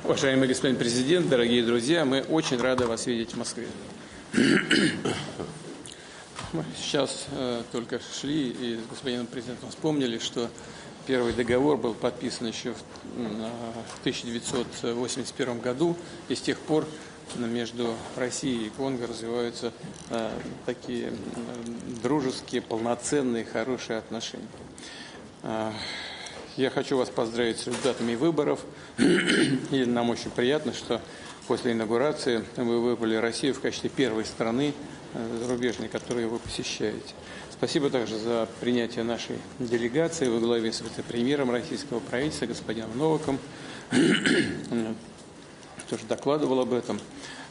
Уважаемый господин президент, дорогие друзья, мы очень рады вас видеть в Москве. Мы сейчас только шли и с господином президентом вспомнили, что первый договор был подписан еще в 1981 году, и с тех пор между Россией и Конго развиваются такие дружеские, полноценные, хорошие отношения. Я хочу вас поздравить с результатами выборов. И нам очень приятно, что после инаугурации вы выбрали Россию в качестве первой страны зарубежной, которую вы посещаете. Спасибо также за принятие нашей делегации во главе с вице-премьером российского правительства господином Новаком. Тоже докладывал об этом.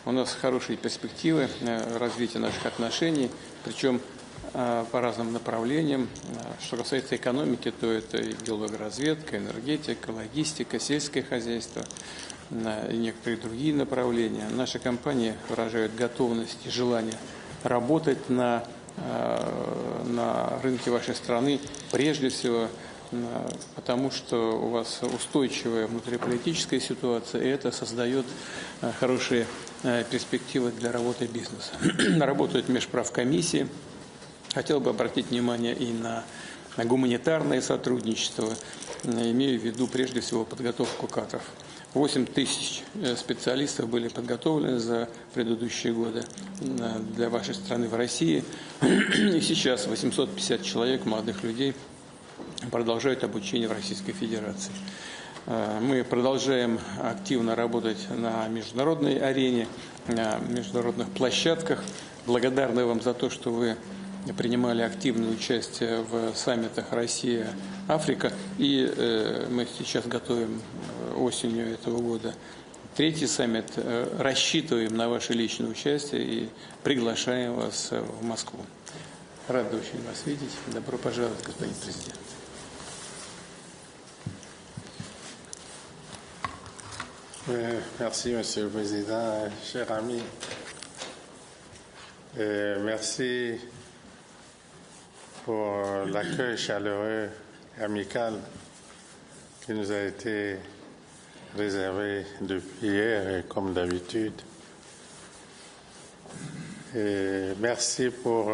У нас хорошие перспективы развития наших отношений, причем по разным направлениям. Что касается экономики, то это и геологоразведка, энергетика, логистика, сельское хозяйство и некоторые другие направления. Наши компании выражают готовность и желание работать на рынке вашей страны, прежде всего потому, что у вас устойчивая внутриполитическая ситуация, и это создает хорошие перспективы для работы бизнеса. Работают межправкомиссии. Хотел бы обратить внимание и на гуманитарное сотрудничество, имею в виду прежде всего подготовку кадров. 8 тысяч специалистов были подготовлены за предыдущие годы для вашей страны в России. И сейчас 850 человек, молодых людей, продолжают обучение в Российской Федерации. Мы продолжаем активно работать на международной арене, на международных площадках. Благодарны вам за то, что вы принимали активное участие в саммитах Россия-Африка. И мы сейчас готовим осенью этого года третий саммит. Рассчитываем на ваше личное участие и приглашаем вас в Москву. Рады очень вас видеть. Добро пожаловать, господин президент. Merci, Monsieur le Président, chers amis. Merci pour l'accueil chaleureux et amical qui nous a été réservé depuis hier et comme d'habitude. Et merci pour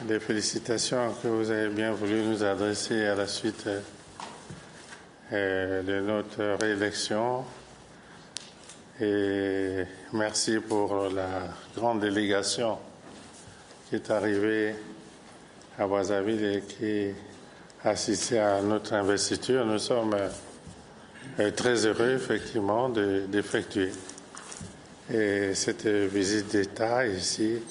les félicitations que vous avez bien voulu nous adresser à la suite de notre réélection. Et merci pour la grande délégation qui est arrivée à Brazzaville et qui assistait à notre investiture. Nous sommes très heureux, effectivement, d'effectuer cette visite d'État ici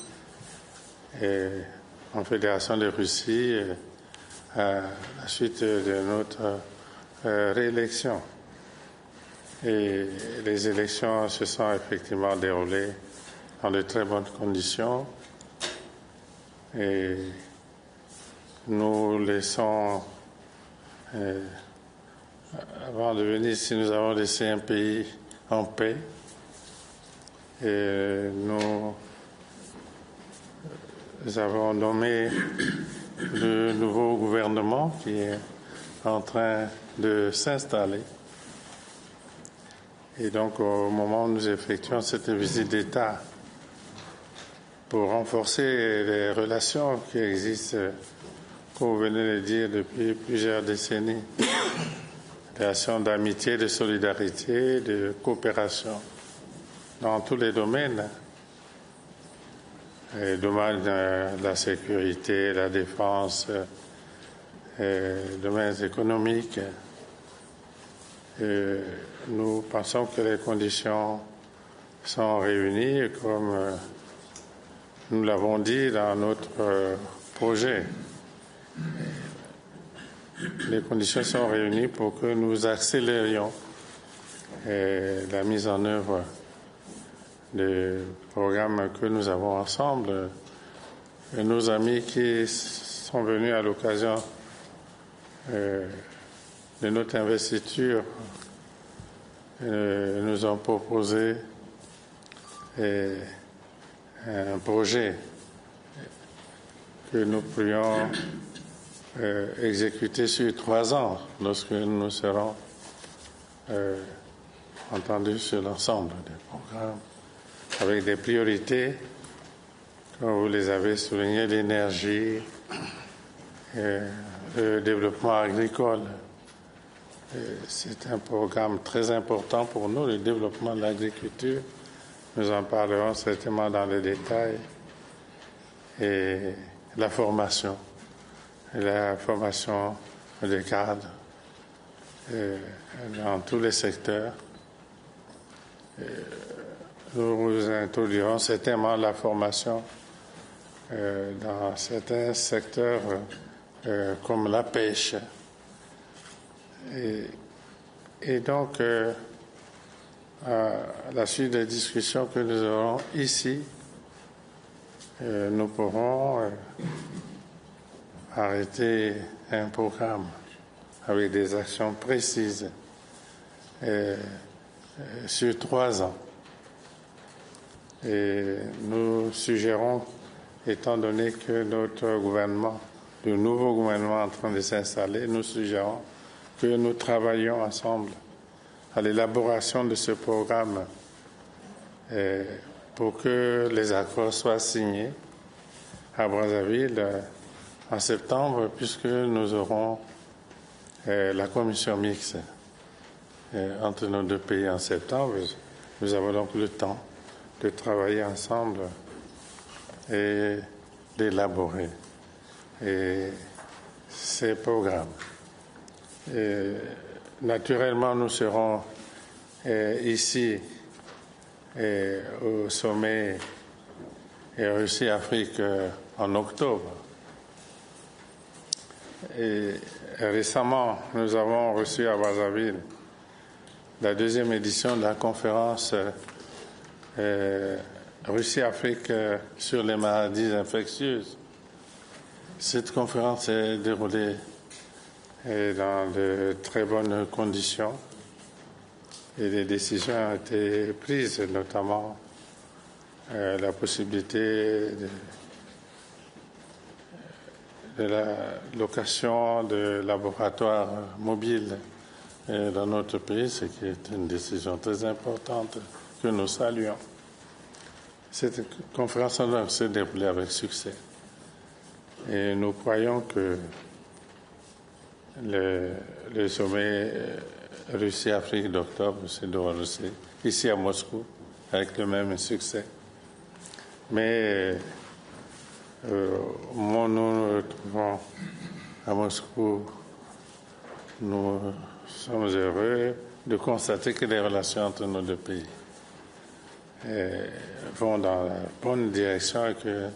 en Fédération de Russie à la suite de notre réélection. Et les élections se sont effectivement déroulées dans de très bonnes conditions. Et nous laissons, avant de venir ici, nous avons laissé un pays en paix. Et nous avons nommé le nouveau gouvernement qui est en train de s'installer. Et donc, au moment où nous effectuons cette visite d'État pour renforcer les relations qui existent, comme vous venez de le dire, depuis plusieurs décennies, relations d'amitié, de solidarité, de coopération dans tous les domaines, les domaines de la sécurité, la défense, les domaines économiques. Nous pensons que les conditions sont réunies, comme nous l'avons dit dans notre projet. Les conditions sont réunies pour que nous accélérions la mise en œuvre des programmes que nous avons ensemble nos amis qui sont venus à l'occasion de notre investiture nous ont proposé un projet que nous pourrions exécuter sur 3 ans lorsque nous serons entendus sur l'ensemble des programmes avec des priorités, comme vous les avez souligné, l'énergie, le développement agricole. C'est un programme très important pour nous, le développement de l'agriculture. Nous en parlerons certainement dans le détail. Et la formation des cadres dans tous les secteurs. Nous introduirons certainement la formation dans certains secteurs comme la pêche. Et donc, à la suite des discussions que nous aurons ici, nous pourrons arrêter un programme avec des actions précises sur 3 ans. Et nous suggérons, étant donné que notre gouvernement, le nouveau gouvernement en train de s'installer, nous suggérons que nous travaillions ensemble à l'élaboration de ce programme pour que les accords soient signés à Brazzaville en septembre, puisque nous aurons la commission mixte entre nos 2 pays en septembre. Nous avons donc le temps de travailler ensemble et d'élaborer ces programmes. Et naturellement, nous serons ici au sommet Russie-Afrique en octobre. Et récemment, nous avons reçu à Brazzaville la 2e édition de la conférence Russie-Afrique sur les maladies infectieuses. Cette conférence s'est déroulée dans de très bonnes conditions et des décisions ont été prises, notamment la possibilité de la location de laboratoires mobiles dans notre pays, ce qui est une décision très importante que nous saluons. Cette conférence s'est déroulée avec succès et nous croyons que le sommet Russie-Afrique d'octobre s'est déroulé ici à Moscou avec le même succès. Mais au moment où nous nous trouvons à Moscou, nous sommes heureux de constater que les relations entre nos 2 pays vont dans la bonne direction et que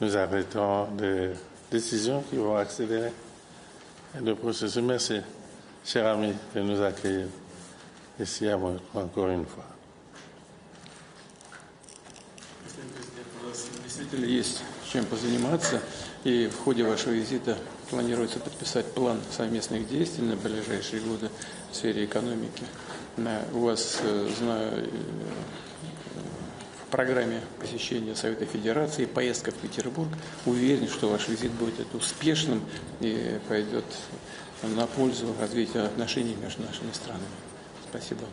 nous arrêtons des décisions qui vont accélérer le processus. Merci, cher ami, de nous accueillir ici à Moscou encore une fois. Действительно есть чем позаниматься, и в ходе вашего визита планируется подписать план совместных действий на ближайшие годы в сфере экономики. У вас, знаю, в программе посещения Совета Федерации поездка в Петербург. Уверен, что ваш визит будет успешным и пойдет на пользу развитию отношений между нашими странами. Спасибо.